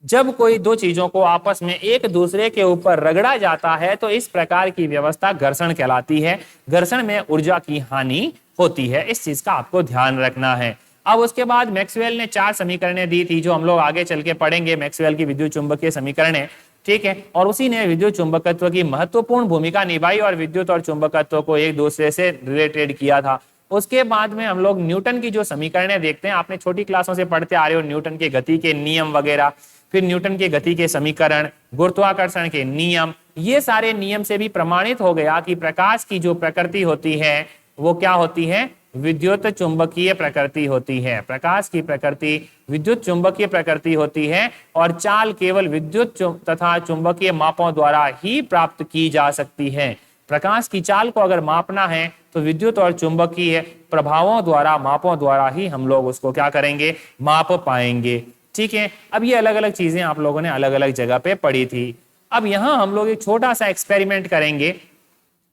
जब कोई दो चीजों को आपस में एक दूसरे के ऊपर रगड़ा जाता है तो इस प्रकार की व्यवस्था घर्षण कहलाती है। घर्षण में ऊर्जा की हानि होती है, इस चीज का आपको ध्यान रखना है। अब उसके बाद मैक्सवेल ने 4 समीकरणें दी थी जो हम लोग आगे चल के पढ़ेंगे, मैक्सवेल की विद्युत चुंबकीय समीकरणें, ठीक है। और उसी ने विद्युत चुंबकत्व की महत्वपूर्ण भूमिका निभाई और विद्युत और चुंबकत्व को एक दूसरे से रिलेटेड किया था। उसके बाद में हम लोग न्यूटन की जो समीकरणें देखते हैं, आपने छोटी क्लासों से पढ़ते आ रहे हो, न्यूटन के गति के नियम वगैरह, फिर न्यूटन के गति के समीकरण, गुरुत्वाकर्षण के नियम, ये सारे नियम से भी प्रमाणित हो गया कि प्रकाश की जो प्रकृति होती है वो क्या होती है? विद्युत चुंबकीय प्रकृति होती है। प्रकाश की प्रकृति विद्युत चुंबकीय प्रकृति होती है और चाल केवल विद्युत तथा चुंबकीय मापों द्वारा ही प्राप्त की जा सकती है। प्रकाश की चाल को अगर मापना है तो विद्युत और चुंबकीय प्रभावों द्वारा, मापों द्वारा ही हम लोग उसको क्या करेंगे? माप पाएंगे, ठीक है। अब ये अलग अलग चीजें आप लोगों ने अलग अलग जगह पे पढ़ी थी। अब यहां हम लोग एक छोटा सा एक्सपेरिमेंट करेंगे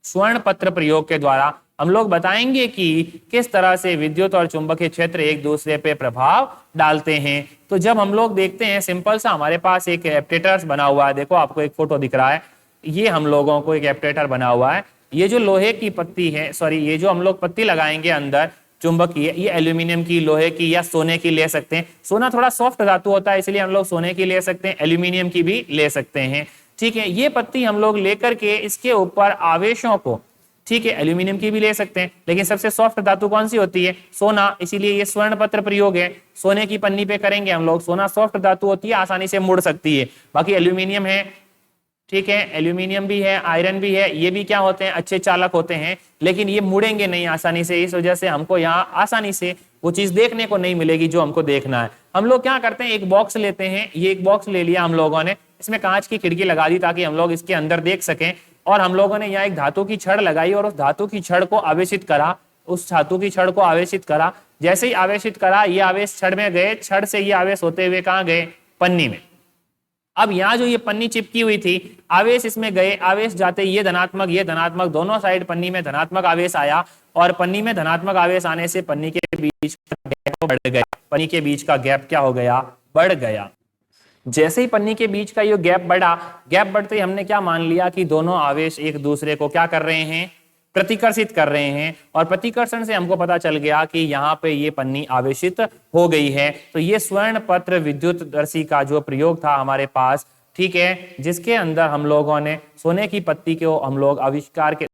स्वर्ण पत्र प्रयोग के द्वारा। हम लोग बताएंगे कि किस तरह से विद्युत और चुंबकीय क्षेत्र एक दूसरे पे प्रभाव डालते हैं। तो जब हम लोग देखते हैं, सिंपल सा हमारे पास एक एप्टेटर बना हुआ है, देखो आपको एक फोटो दिख रहा है, ये हम लोगों को एक एप्टेटर बना हुआ है। ये जो लोहे की पत्ती है, सॉरी, ये जो हम लोग पत्ती लगाएंगे अंदर चुंबकीय, ये एल्यूमिनियम की, लोहे की या सोने की ले सकते हैं। सोना थोड़ा सॉफ्ट धातु होता है इसलिए हम लोग सोने की ले सकते हैं, एल्यूमिनियम की भी ले सकते हैं, ठीक है। ये पत्ती हम लोग लेकर के इसके ऊपर आवेशों को, ठीक है, एल्यूमिनियम की भी ले सकते हैं, लेकिन सबसे सॉफ्ट धातु कौन सी होती है? सोना, इसीलिए ये स्वर्ण पत्र प्रयोग है। सोने की पन्नी पे करेंगे हम लोग। सोना सॉफ्ट धातु होती है, आसानी से मुड़ सकती है। बाकी एल्यूमिनियम है, ठीक है, एल्यूमिनियम भी है, आयरन भी है, ये भी क्या होते हैं? अच्छे चालक होते हैं, लेकिन ये मुड़ेंगे नहीं आसानी से। इस वजह से हमको यहाँ आसानी से वो चीज देखने को नहीं मिलेगी जो हमको देखना है। हम लोग क्या करते हैं, एक बॉक्स लेते हैं, ये एक बॉक्स ले लिया हम लोगों ने, इसमें कांच की खिड़की लगा दी ताकि हम लोग इसके अंदर देख सकें। और हम लोगों ने यहाँ एक धातु की छड़ लगाई और उस धातु की छड़ को आवेशित करा, उस धातु की छड़ को आवेशित करा। जैसे ही आवेशित करा, ये आवेश छड़ में गए, छड़ से ये आवेश होते हुए कहाँ गए? पन्नी में। अब यहाँ जो ये पन्नी चिपकी हुई थी, आवेश इसमें गए, आवेश जाते ये धनात्मक दोनों साइड पन्नी में धनात्मक आवेश आया और पन्नी में धनात्मक आवेश आने से पन्नी के बीच का गैप बढ़ गया। पन्नी के बीच का गैप क्या हो गया? बढ़ गया। जैसे ही पन्नी के बीच का ये गैप बढ़ा, गैप बढ़ते ही हमने क्या मान लिया कि दोनों आवेश एक दूसरे को क्या कर रहे हैं? प्रतिकर्षित कर रहे हैं। और प्रतिकर्षण से हमको पता चल गया कि यहाँ पे ये पन्नी आवेशित हो गई है। तो ये स्वर्ण पत्र विद्युतदर्शी का जो प्रयोग था हमारे पास, ठीक है, जिसके अंदर हम लोगों ने सोने की पत्ती को हम लोग आविष्कार के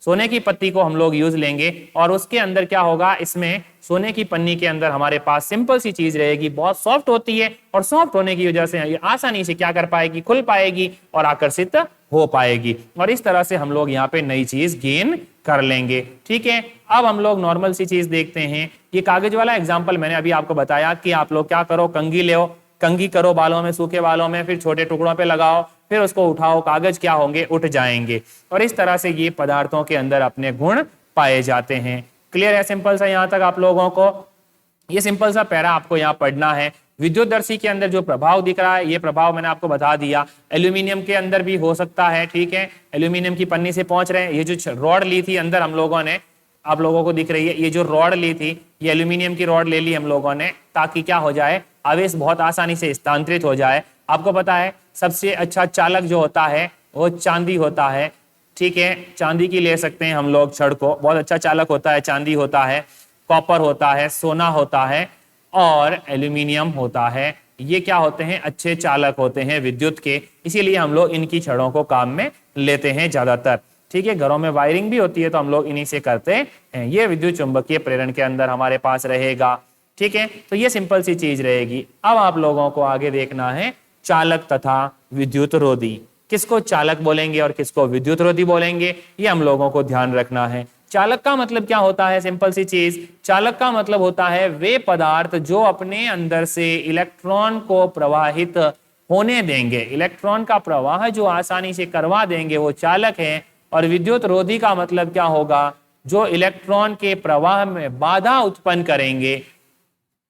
सोने की पत्ती को हम लोग यूज लेंगे और उसके अंदर क्या होगा? इसमें सोने की पन्नी के अंदर हमारे पास सिंपल सी चीज रहेगी, बहुत सॉफ्ट होती है और सॉफ्ट होने की वजह से ये आसानी से क्या कर पाएगी? खुल पाएगी और आकर्षित हो पाएगी। और इस तरह से हम लोग यहाँ पे नई चीज गेन कर लेंगे, ठीक है। अब हम लोग नॉर्मल सी चीज देखते हैं। ये कागज वाला एग्जाम्पल मैंने अभी आपको बताया कि आप लोग क्या करो, कंघी ले, कंघी करो बालों में, सूखे बालों में, फिर छोटे टुकड़ों पे लगाओ, फिर उसको उठाओ, कागज क्या होंगे? उठ जाएंगे। और इस तरह से ये पदार्थों के अंदर अपने गुण पाए जाते हैं। क्लियर है सिंपल सा यहाँ तक आप लोगों को? ये सिंपल सा पैरा आपको यहाँ पढ़ना है। विद्युतदर्शी के अंदर जो प्रभाव दिख रहा है, ये प्रभाव मैंने आपको बता दिया। एल्यूमिनियम के अंदर भी हो सकता है, ठीक है, एल्यूमिनियम की पन्नी से पहुंच रहे हैं। ये जो रॉड ली थी अंदर हम लोगों ने, आप लोगों को दिख रही है, ये जो रॉड ली थी, ये एल्यूमिनियम की रॉड ले ली हम लोगों ने ताकि क्या हो जाए? आवेश बहुत आसानी से स्थानांतरित हो जाए। आपको पता है सबसे अच्छा चालक जो होता है वो चांदी होता है, ठीक है, चांदी की ले सकते हैं हम लोग छड़ को, बहुत अच्छा चालक होता है, चांदी होता है, कॉपर होता है, सोना होता है और एल्यूमिनियम होता है। ये क्या होते हैं? अच्छे चालक होते हैं विद्युत के, इसीलिए हम लोग इनकी छड़ों को काम में लेते हैं ज्यादातर, ठीक है। घरों में वायरिंग भी होती है तो हम लोग इन्हीं से करते हैं। ये विद्युत चुंबकीय प्रेरण के अंदर हमारे पास रहेगा, ठीक है। तो ये सिंपल सी चीज रहेगी। अब आप लोगों को आगे देखना है चालक तथा विद्युत रोधी। किसको चालक बोलेंगे और किसको विद्युत रोधी बोलेंगे, ये हम लोगों को ध्यान रखना है। चालक का मतलब क्या होता है? सिंपल सी चीज, चालक का मतलब होता है वे पदार्थ जो अपने अंदर से इलेक्ट्रॉन को प्रवाहित होने देंगे, इलेक्ट्रॉन का प्रवाह जो आसानी से करवा देंगे वो चालक है। और विद्युत रोधी का मतलब क्या होगा? जो इलेक्ट्रॉन के प्रवाह में बाधा उत्पन्न करेंगे,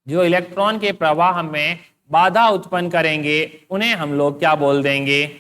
जो इलेक्ट्रॉन के प्रवाह में बाधा उत्पन्न करेंगे उन्हें हम लोग क्या बोल देंगे?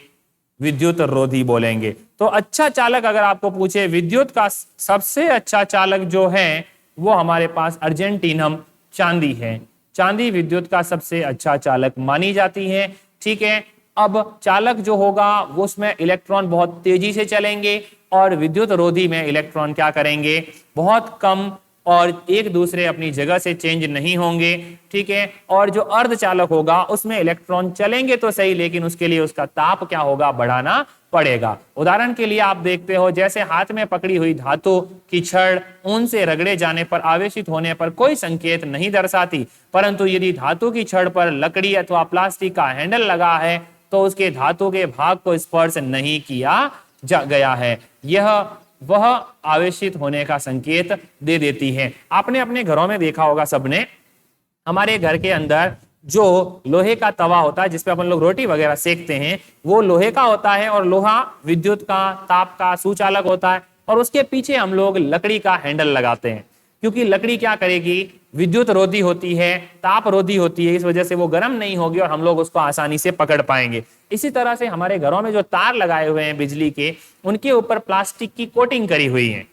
विद्युत रोधी बोलेंगे। तो अच्छा चालक अगर आपको पूछे, विद्युत का सबसे अच्छा चालक जो है वो हमारे पास अर्जेंटीनम चांदी है। चांदी विद्युत का सबसे अच्छा चालक मानी जाती है। ठीक है, अब चालक जो होगा वो उसमें इलेक्ट्रॉन बहुत तेजी से चलेंगे और विद्युत रोधी में इलेक्ट्रॉन क्या करेंगे? बहुत कम और एक दूसरे अपनी जगह से चेंज नहीं होंगे। ठीक है, और जो अर्धचालक होगा उसमें इलेक्ट्रॉन चलेंगे तो सही, लेकिन उसके लिए उसका ताप क्या होगा? बढ़ाना पड़ेगा। उदाहरण के लिए आप देखते हो जैसे हाथ में पकड़ी हुई धातु की छड़ ऊन से रगड़े जाने पर आवेशित होने पर कोई संकेत नहीं दर्शाती, परंतु यदि धातु की छड़ पर लकड़ी अथवा प्लास्टिक का हैंडल लगा है तो उसके धातु के भाग को स्पर्श नहीं किया गया है, यह वह आवेशित होने का संकेत दे देती है। आपने अपने घरों में देखा होगा सबने, हमारे घर के अंदर जो लोहे का तवा होता है जिसपे अपन लोग रोटी वगैरह सेकते हैं वो लोहे का होता है और लोहा विद्युत का ताप का सुचालक होता है, और उसके पीछे हम लोग लकड़ी का हैंडल लगाते हैं क्योंकि लकड़ी क्या करेगी? विद्युत रोधी होती है, ताप रोधी होती है, इस वजह से वो गर्म नहीं होगी और हम लोग उसको आसानी से पकड़ पाएंगे। इसी तरह से हमारे घरों में जो तार लगाए हुए हैं बिजली के, उनके ऊपर प्लास्टिक की कोटिंग करी हुई है।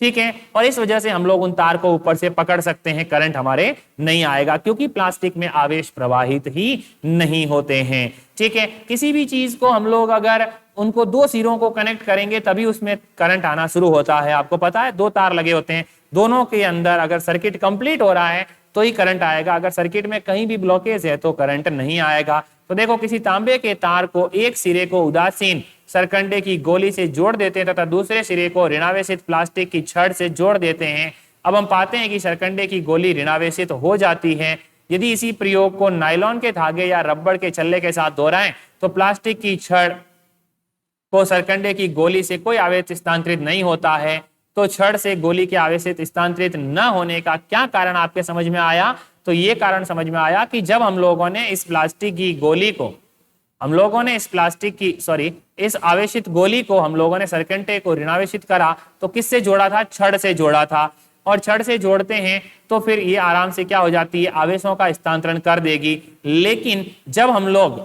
ठीक है, और इस वजह से हम लोग उन तार को ऊपर से पकड़ सकते हैं, करंट हमारे नहीं आएगा क्योंकि प्लास्टिक में आवेश प्रवाहित ही नहीं होते हैं। ठीक है, किसी भी चीज को हम लोग अगर उनको दो सिरों को कनेक्ट करेंगे तभी उसमें करंट आना शुरू होता है। आपको पता है, दो तार लगे होते हैं, दोनों के अंदर अगर सर्किट कंप्लीट हो रहा है तो ही करंट आएगा, अगर सर्किट में कहीं भी ब्लॉकेज है तो करंट नहीं आएगा। तो देखो, किसी तांबे के तार को एक सिरे को उदासीन सरकंडे की गोली से जोड़ देते हैं तथा दूसरे सिरे को ऋणावेशित प्लास्टिक की छड़ से जोड़ देते हैं। अब हम पाते हैं कि सरकंडे की गोली ऋणावेशित हो जाती है। यदि इसी प्रयोग को नायलॉन के धागे या रबड़ के छल्ले के साथ दोहराएं तो प्लास्टिक की छड़ को सरकंडे की गोली से कोई आवेश स्थानांतरित नहीं होता है। तो छड़ से गोली के आवेश स्थानांतरित न होने का क्या कारण आपके समझ में आया? तो ये कारण समझ में आया कि जब हम लोगों ने इस प्लास्टिक की गोली को, हम लोगों ने इस आवेशित गोली को हम लोगों ने सरकंडे को ऋणावेशित करा तो किससे जोड़ा था? छड़ से जोड़ा था। और छड़ से जोड़ते हैं तो फिर ये आराम से क्या हो जाती है? आवेशों का स्थानांतरण कर देगी। लेकिन जब हम लोग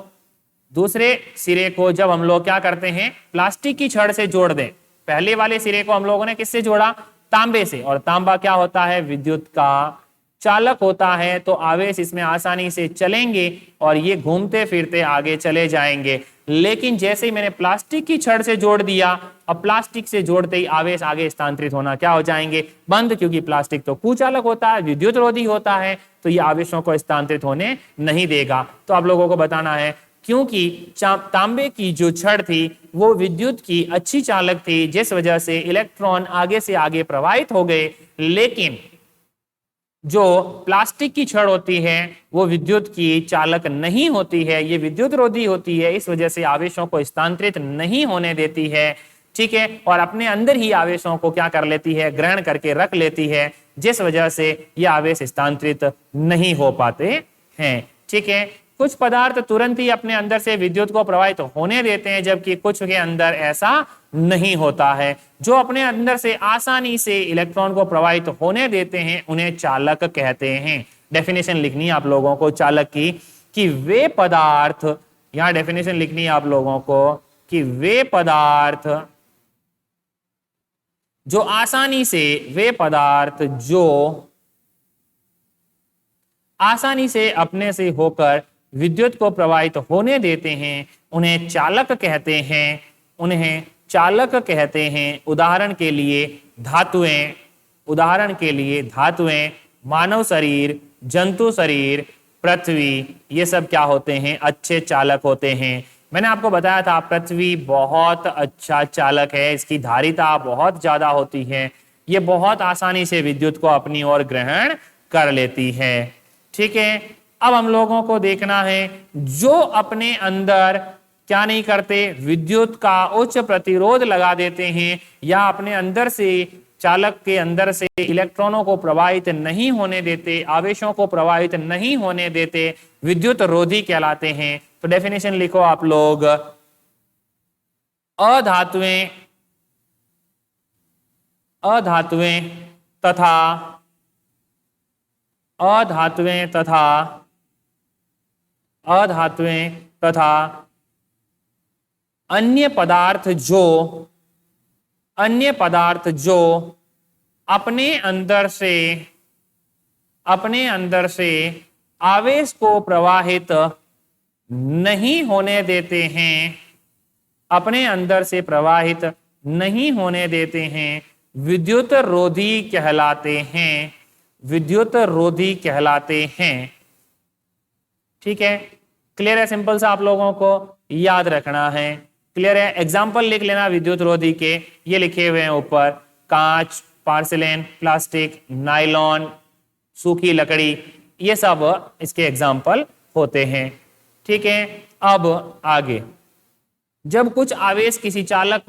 दूसरे सिरे को क्या करते हैं? प्लास्टिक की छड़ से जोड़ दें, पहले वाले सिरे को हम लोगों ने किससे जोड़ा? तांबे से, और तांबा क्या होता है? विद्युत का चालक होता है। तो आवेश इसमें आसानी से चलेंगे और ये घूमते फिरते आगे चले जाएंगे। लेकिन जैसे ही मैंने प्लास्टिक की छड़ से जोड़ दिया, अब प्लास्टिक से जोड़ते ही आवेश आगे स्थानांतरित होना क्या हो जाएंगे? बंद, क्योंकि प्लास्टिक तो कुचालक होता है, विद्युत रोधी होता है, तो ये आवेशों को स्थानांतरित होने नहीं देगा। तो आप लोगों को बताना है, क्योंकि तांबे की जो छड़ थी वो विद्युत की अच्छी चालक थी, जिस वजह से इलेक्ट्रॉन आगे से आगे प्रवाहित हो गए। लेकिन जो प्लास्टिक की छड़ होती है वो विद्युत की चालक नहीं होती है, ये विद्युत रोधी होती है, इस वजह से आवेशों को स्थानांतरित नहीं होने देती है। ठीक है, और अपने अंदर ही आवेशों को क्या कर लेती है? ग्रहण करके रख लेती है, जिस वजह से ये आवेश स्थानांतरित नहीं हो पाते हैं। ठीक है, कुछ पदार्थ तुरंत ही अपने अंदर से विद्युत को प्रवाहित होने देते हैं, जबकि कुछ के अंदर ऐसा नहीं होता है। जो अपने अंदर से आसानी से इलेक्ट्रॉन को प्रवाहित होने देते हैं उन्हें चालक कहते हैं। डेफिनेशन लिखनी है आप लोगों को चालक की, कि वे पदार्थ, यहां डेफिनेशन लिखनी है आप लोगों को कि वे पदार्थ जो आसानी से अपने से होकर विद्युत को प्रवाहित होने देते हैं उन्हें चालक कहते हैं। उदाहरण के लिए धातुएं, मानव शरीर, जंतु शरीर, पृथ्वी, ये सब क्या होते हैं? अच्छे चालक होते हैं। मैंने आपको बताया था पृथ्वी बहुत अच्छा चालक है, इसकी धारिता बहुत ज्यादा होती है, ये बहुत आसानी से विद्युत को अपनी ओर ग्रहण कर लेती है। ठीक है, अब हम लोगों को देखना है जो अपने अंदर क्या नहीं करते? विद्युत का उच्च प्रतिरोध लगा देते हैं या अपने अंदर से चालक के अंदर से इलेक्ट्रॉनों को प्रवाहित नहीं होने देते, आवेशों को प्रवाहित नहीं होने देते, विद्युत रोधी कहलाते हैं। तो डेफिनेशन लिखो आप लोग, अधातुएं तथा अन्य पदार्थ जो अपने अंदर से आवेश को प्रवाहित नहीं होने देते हैं, अपने अंदर से प्रवाहित नहीं होने देते हैं, विद्युत रोधी कहलाते हैं। ठीक है, क्लियर है? सिंपल सा आप लोगों को याद रखना है। क्लियर है? एग्जाम्पल लिख लेना विद्युत रोधी के, ये लिखे हुए हैं ऊपर, कांच, पोर्सिलेन, प्लास्टिक, नायलॉन, सूखी लकड़ी, ये सब इसके एग्जाम्पल होते हैं। ठीक है, अब आगे, जब कुछ आवेश किसी चालक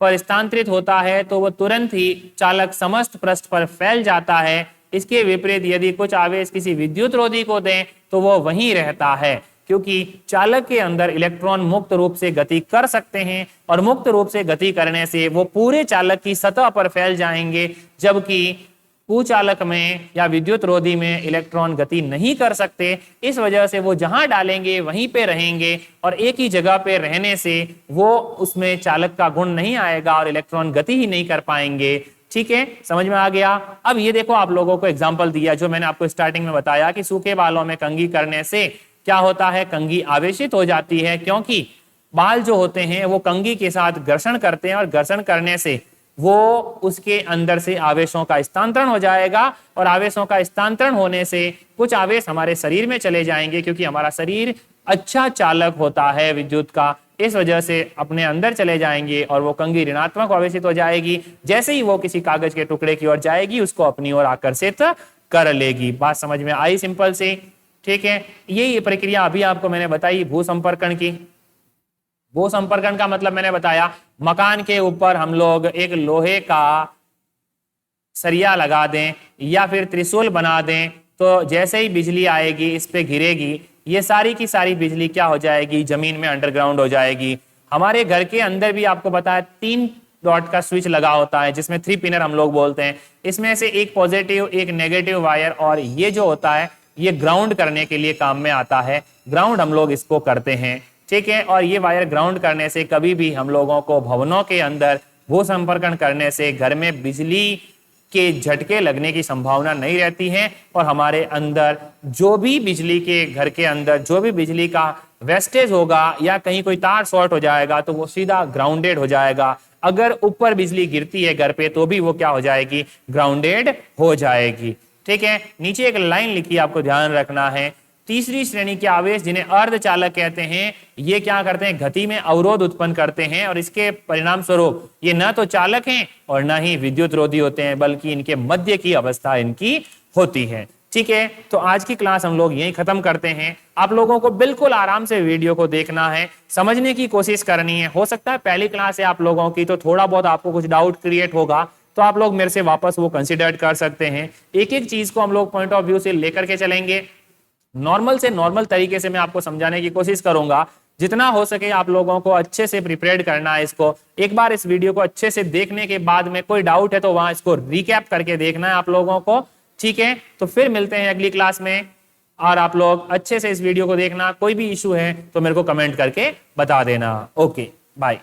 पर स्थानांतरित होता है तो वह तुरंत ही चालक समस्त पृष्ठ पर फैल जाता है। इसके विपरीत यदि कुछ आवेश किसी विद्युत रोधी को दें तो वह वहीं रहता है, क्योंकि चालक के अंदर इलेक्ट्रॉन मुक्त रूप से गति कर सकते हैं और मुक्त रूप से गति करने से वो पूरे चालक की सतह पर फैल जाएंगे, जबकि कुचालक में या विद्युत रोधी में इलेक्ट्रॉन गति नहीं कर सकते। इस वजह से वो जहां डालेंगे वहीं पे रहेंगे और एक ही जगह पे रहने से वो उसमें चालक का गुण नहीं आएगा और इलेक्ट्रॉन गति ही नहीं कर पाएंगे। ठीक है, समझ में आ गया? अब ये देखो, आप लोगों को एग्जाम्पल दिया जो मैंने आपको स्टार्टिंग में बताया कि सूखे बालों में कंघी करने से क्या होता है, कंघी आवेशित हो जाती है, क्योंकि बाल जो होते हैं वो कंघी के साथ घर्षण करते हैं और घर्षण करने से वो उसके अंदर से आवेशों का स्थानांतरण हो जाएगा और आवेशों का स्थानांतरण होने से कुछ आवेश हमारे शरीर में चले जाएंगे, क्योंकि हमारा शरीर अच्छा चालक होता है विद्युत का, इस वजह से अपने अंदर चले जाएंगे और वो कंघी ऋणात्मक आवेशित हो जाएगी। जैसे ही वो किसी कागज के टुकड़े की ओर जाएगी उसको अपनी ओर आकर्षित कर लेगी। बात समझ में आई सिंपल से? ठीक है, ये प्रक्रिया अभी आपको मैंने बताई भूसंपर्कण की। भूसंपर्कण का मतलब मैंने बताया, मकान के ऊपर हम लोग एक लोहे का सरिया लगा दें या फिर त्रिशूल बना दें, तो जैसे ही बिजली आएगी इस पे गिरेगी, ये सारी की सारी बिजली क्या हो जाएगी, जमीन में अंडरग्राउंड हो जाएगी। हमारे घर के अंदर भी आपको बताया 3 डॉट का स्विच लगा होता है, जिसमें 3 पिनर हम लोग बोलते हैं। इसमें से एक पॉजिटिव, एक नेगेटिव वायर, और ये जो होता है ये ग्राउंड करने के लिए काम में आता है। ग्राउंड हम लोग इसको करते हैं। ठीक है, और ये वायर ग्राउंड करने से कभी भी हम लोगों को भवनों के अंदर भूसंपर्कण करने से घर में बिजली के झटके लगने की संभावना नहीं रहती है और हमारे अंदर जो भी बिजली के घर के अंदर जो भी बिजली का वेस्टेज होगा या कहीं कोई तार शॉर्ट हो जाएगा तो वो सीधा ग्राउंडेड हो जाएगा। अगर ऊपर बिजली गिरती है घर पे तो भी वो क्या हो जाएगी, ग्राउंडेड हो जाएगी। ठीक है, नीचे एक लाइन लिखी आपको ध्यान रखना है। तीसरी श्रेणी के आवेश जिन्हें अर्धचालक कहते हैं, ये क्या करते हैं, गति में अवरोध उत्पन्न करते हैं और इसके परिणाम स्वरूप ये न तो चालक हैं और न ही विद्युत रोधी होते हैं, बल्कि इनके मध्य की अवस्था इनकी होती है। ठीक है, तो आज की क्लास हम लोग यहीं खत्म करते हैं। आप लोगों को बिल्कुल आराम से वीडियो को देखना है, समझने की कोशिश करनी है। हो सकता है पहली क्लास है आप लोगों की, तो थोड़ा बहुत आपको कुछ डाउट क्रिएट होगा, तो आप लोग मेरे से वापस वो कंसिडर कर सकते हैं। एक एक चीज को हम लोग पॉइंट ऑफ व्यू से लेकर के चलेंगे। नॉर्मल से नॉर्मल तरीके से मैं आपको समझाने की कोशिश करूंगा। जितना हो सके आप लोगों को अच्छे से प्रिपेयर करना है इसको। एक बार इस वीडियो को अच्छे से देखने के बाद में कोई डाउट है तो वहां इसको रिकैप करके देखना है आप लोगों को। ठीक है, तो फिर मिलते हैं अगली क्लास में और आप लोग अच्छे से इस वीडियो को देखना। कोई भी इशू है तो मेरे को कमेंट करके बता देना। Okay, bye.